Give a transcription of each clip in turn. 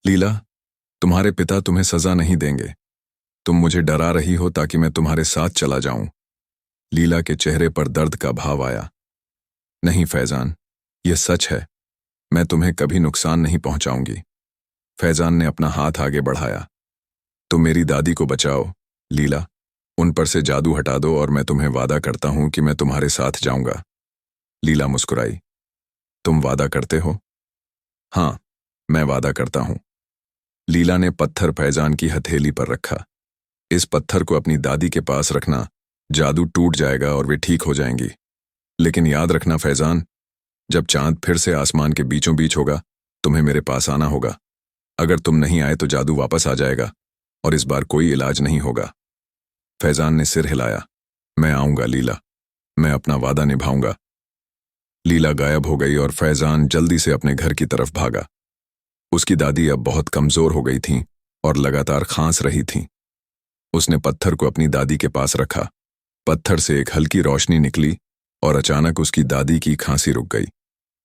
लीला, तुम्हारे पिता तुम्हें सजा नहीं देंगे। तुम मुझे डरा रही हो ताकि मैं तुम्हारे साथ चला जाऊं। लीला के चेहरे पर दर्द का भाव आया। नहीं फैजान, यह सच है। मैं तुम्हें कभी नुकसान नहीं पहुंचाऊंगी। फैजान ने अपना हाथ आगे बढ़ाया। तुम मेरी दादी को बचाओ, लीला। उन पर से जादू हटा दो और मैं तुम्हें वादा करता हूं कि मैं तुम्हारे साथ जाऊंगा। लीला मुस्कुराई। तुम वादा करते हो? हाँ, मैं वादा करता हूं। लीला ने पत्थर फैजान की हथेली पर रखा। इस पत्थर को अपनी दादी के पास रखना, जादू टूट जाएगा और वे ठीक हो जाएंगी। लेकिन याद रखना फैजान, जब चांद फिर से आसमान के बीचों बीच होगा, तुम्हें मेरे पास आना होगा। अगर तुम नहीं आए तो जादू वापस आ जाएगा और इस बार कोई इलाज नहीं होगा। फैजान ने सिर हिलाया। मैं आऊंगा लीला, मैं अपना वादा निभाऊंगा। लीला गायब हो गई और फैजान जल्दी से अपने घर की तरफ भागा। उसकी दादी अब बहुत कमजोर हो गई थीं और लगातार खांस रही थीं। उसने पत्थर को अपनी दादी के पास रखा। पत्थर से एक हल्की रोशनी निकली और अचानक उसकी दादी की खांसी रुक गई।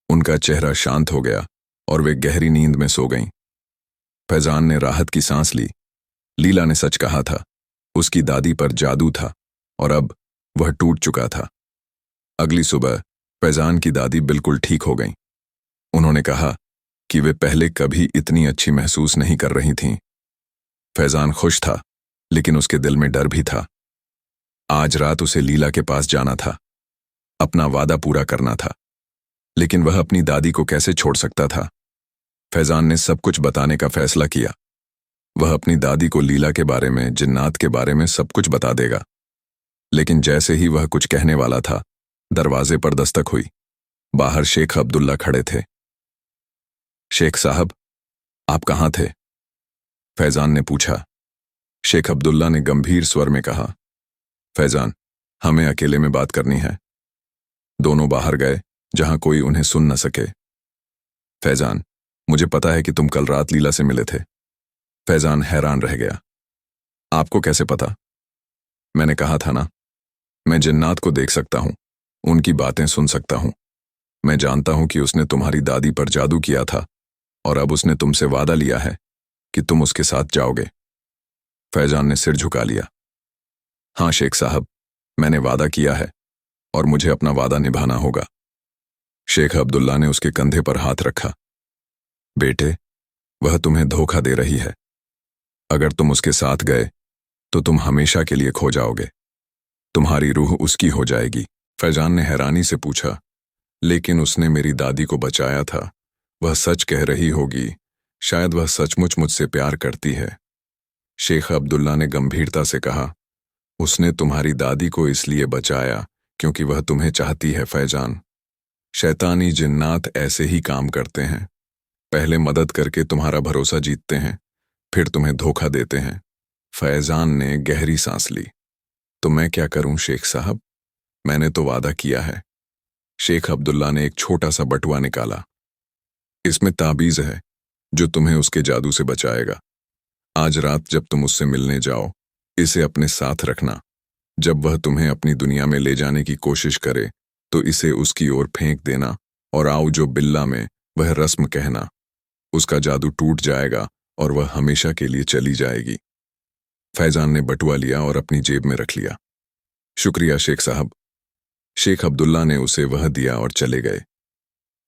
उनका चेहरा शांत हो गया और वे गहरी नींद में सो गईं। फैजान ने राहत की सांस ली। लीला ने सच कहा था, उसकी दादी पर जादू था और अब वह टूट चुका था। अगली सुबह फैजान की दादी बिल्कुल ठीक हो गईं। उन्होंने कहा कि वे पहले कभी इतनी अच्छी महसूस नहीं कर रही थीं। फैजान खुश था, लेकिन उसके दिल में डर भी था। आज रात उसे लीला के पास जाना था, अपना वादा पूरा करना था। लेकिन वह अपनी दादी को कैसे छोड़ सकता था? फैजान ने सब कुछ बताने का फैसला किया। वह अपनी दादी को लीला के बारे में, जिन्नात के बारे में सब कुछ बता देगा। लेकिन जैसे ही वह कुछ कहने वाला था, दरवाजे पर दस्तक हुई। बाहर शेख अब्दुल्ला खड़े थे। शेख साहब, आप कहाँ थे? फैजान ने पूछा। शेख अब्दुल्ला ने गंभीर स्वर में कहा, फैजान, हमें अकेले में बात करनी है। दोनों बाहर गए, जहां कोई उन्हें सुन न सके। फैजान, मुझे पता है कि तुम कल रात लीला से मिले थे। फैजान हैरान रह गया। आपको कैसे पता? मैंने कहा था ना, मैं जिन्नात को देख सकता हूं, उनकी बातें सुन सकता हूं। मैं जानता हूं कि उसने तुम्हारी दादी पर जादू किया था और अब उसने तुमसे वादा लिया है कि तुम उसके साथ जाओगे। फैजान ने सिर झुका लिया। हाँ शेख साहब, मैंने वादा किया है और मुझे अपना वादा निभाना होगा। शेख अब्दुल्ला ने उसके कंधे पर हाथ रखा। बेटे, वह तुम्हें धोखा दे रही है। अगर तुम उसके साथ गए तो तुम हमेशा के लिए खो जाओगे। तुम्हारी रूह उसकी हो जाएगी। फैजान ने हैरानी से पूछा, लेकिन उसने मेरी दादी को बचाया था। वह सच कह रही होगी। शायद वह सचमुच मुझसे प्यार करती है। शेख अब्दुल्ला ने गंभीरता से कहा, उसने तुम्हारी दादी को इसलिए बचाया क्योंकि वह तुम्हें चाहती है फैजान। शैतानी जिन्नात ऐसे ही काम करते हैं। पहले मदद करके तुम्हारा भरोसा जीतते हैं, फिर तुम्हें धोखा देते हैं। फैजान ने गहरी सांस ली। तो मैं क्या करूं शेख साहब? मैंने तो वादा किया है। शेख अब्दुल्ला ने एक छोटा सा बटुआ निकाला। इसमें ताबीज है जो तुम्हें उसके जादू से बचाएगा। आज रात जब तुम उससे मिलने जाओ, इसे अपने साथ रखना। जब वह तुम्हें अपनी दुनिया में ले जाने की कोशिश करे तो इसे उसकी ओर फेंक देना और आओ जो बिल्ला में वह रस्म कहना। उसका जादू टूट जाएगा और वह हमेशा के लिए चली जाएगी। फैजान ने बटुआ लिया और अपनी जेब में रख लिया। शुक्रिया शेख साहब। शेख अब्दुल्ला ने उसे वह दिया और चले गए।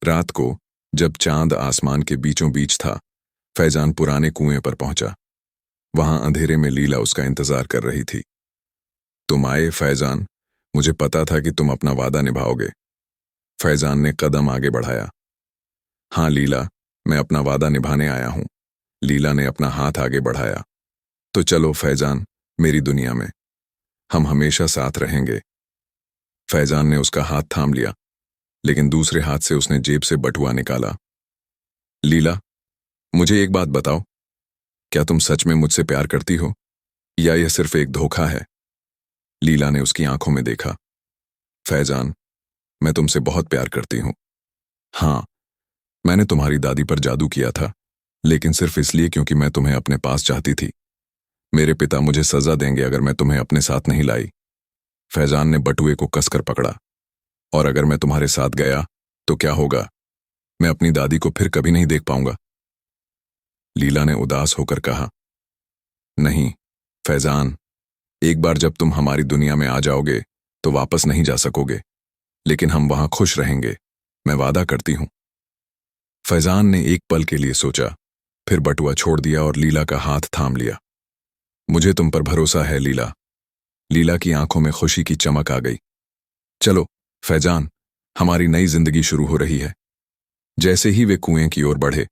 रात को जब चांद आसमान के बीचों बीच था, फैजान पुराने कुएं पर पहुंचा। वहां अंधेरे में लीला उसका इंतजार कर रही थी। तुम आए फैजान, मुझे पता था कि तुम अपना वादा निभाओगे। फैजान ने कदम आगे बढ़ाया। हाँ लीला, मैं अपना वादा निभाने आया हूं। लीला ने अपना हाथ आगे बढ़ाया। तो चलो फैजान, मेरी दुनिया में हम हमेशा साथ रहेंगे। फैजान ने उसका हाथ थाम लिया, लेकिन दूसरे हाथ से उसने जेब से बटुआ निकाला। लीला, मुझे एक बात बताओ, क्या तुम सच में मुझसे प्यार करती हो या यह सिर्फ एक धोखा है? लीला ने उसकी आंखों में देखा। फैजान, मैं तुमसे बहुत प्यार करती हूं। हाँ, मैंने तुम्हारी दादी पर जादू किया था, लेकिन सिर्फ इसलिए क्योंकि मैं तुम्हें अपने पास चाहती थी। मेरे पिता मुझे सजा देंगे अगर मैं तुम्हें अपने साथ नहीं लाई। फैजान ने बटुए को कसकर पकड़ा। और अगर मैं तुम्हारे साथ गया तो क्या होगा? मैं अपनी दादी को फिर कभी नहीं देख पाऊंगा। लीला ने उदास होकर कहा। नहीं फैजान, एक बार जब तुम हमारी दुनिया में आ जाओगे तो वापस नहीं जा सकोगे, लेकिन हम वहां खुश रहेंगे, मैं वादा करती हूं। फैजान ने एक पल के लिए सोचा, फिर बटुआ छोड़ दिया और लीला का हाथ थाम लिया। मुझे तुम पर भरोसा है लीला। लीला की आंखों में खुशी की चमक आ गई। चलो फैजान, हमारी नई जिंदगी शुरू हो रही है। जैसे ही वे कुएं की ओर बढ़े,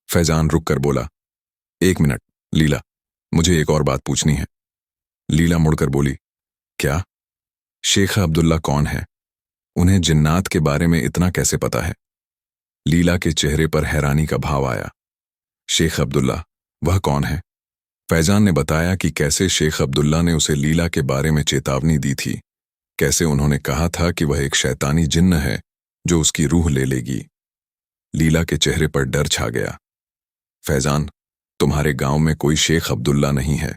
फैजान रुककर बोला, एक मिनट लीला, मुझे एक और बात पूछनी है। लीला मुड़कर बोली, क्या? शेख अब्दुल्ला कौन है? उन्हें जिन्नात के बारे में इतना कैसे पता है? लीला के चेहरे पर हैरानी का भाव आया। शेख अब्दुल्ला, वह कौन है? फैजान ने बताया कि कैसे शेख अब्दुल्ला ने उसे लीला के बारे में चेतावनी दी थी, कैसे उन्होंने कहा था कि वह एक शैतानी जिन्न है जो उसकी रूह ले लेगी। लीला के चेहरे पर डर छा गया। फैजान, तुम्हारे गांव में कोई शेख अब्दुल्ला नहीं है।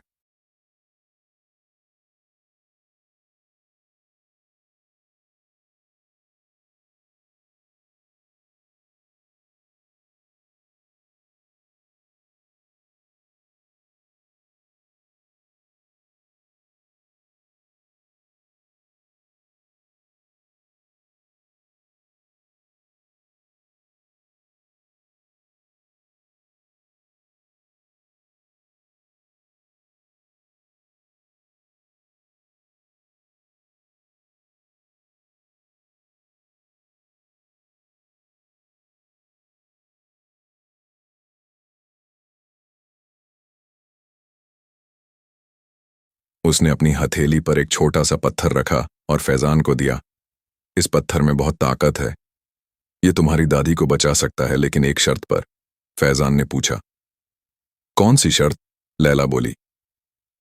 उसने अपनी हथेली पर एक छोटा सा पत्थर रखा और फैजान को दिया। इस पत्थर में बहुत ताकत है, ये तुम्हारी दादी को बचा सकता है, लेकिन एक शर्त पर। फैजान ने पूछा। कौन सी शर्त? लैला बोली।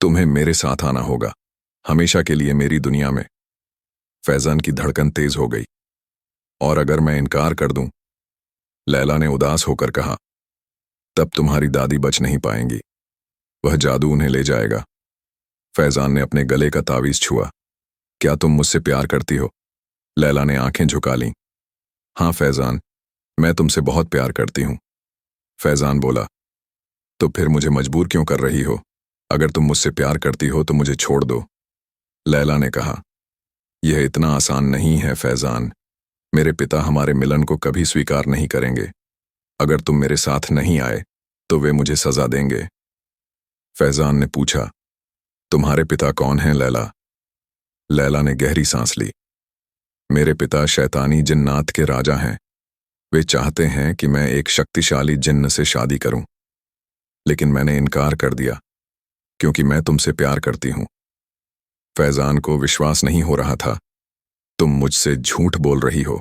तुम्हें मेरे साथ आना होगा, हमेशा के लिए मेरी दुनिया में। फैजान की धड़कन तेज हो गई। और अगर मैं इनकार कर दूं? लैला ने उदास होकर कहा, तब तुम्हारी दादी बच नहीं पाएंगी, वह जादू उन्हें ले जाएगा। फैजान ने अपने गले का तावीज छुआ। क्या तुम मुझसे प्यार करती हो? लैला ने आंखें झुका लीं। हाँ फैजान, मैं तुमसे बहुत प्यार करती हूं। फैजान बोला। तो फिर मुझे मजबूर क्यों कर रही हो? अगर तुम मुझसे प्यार करती हो तो मुझे छोड़ दो। लैला ने कहा। यह इतना आसान नहीं है फैजान, मेरे पिता हमारे मिलन को कभी स्वीकार नहीं करेंगे। अगर तुम मेरे साथ नहीं आए तो वे मुझे सजा देंगे। फैजान ने पूछा, तुम्हारे पिता कौन हैं लैला? लैला ने गहरी सांस ली। मेरे पिता शैतानी जिन्नात के राजा हैं। वे चाहते हैं कि मैं एक शक्तिशाली जिन्न से शादी करूं, लेकिन मैंने इनकार कर दिया क्योंकि मैं तुमसे प्यार करती हूं। फैजान को विश्वास नहीं हो रहा था। तुम मुझसे झूठ बोल रही हो।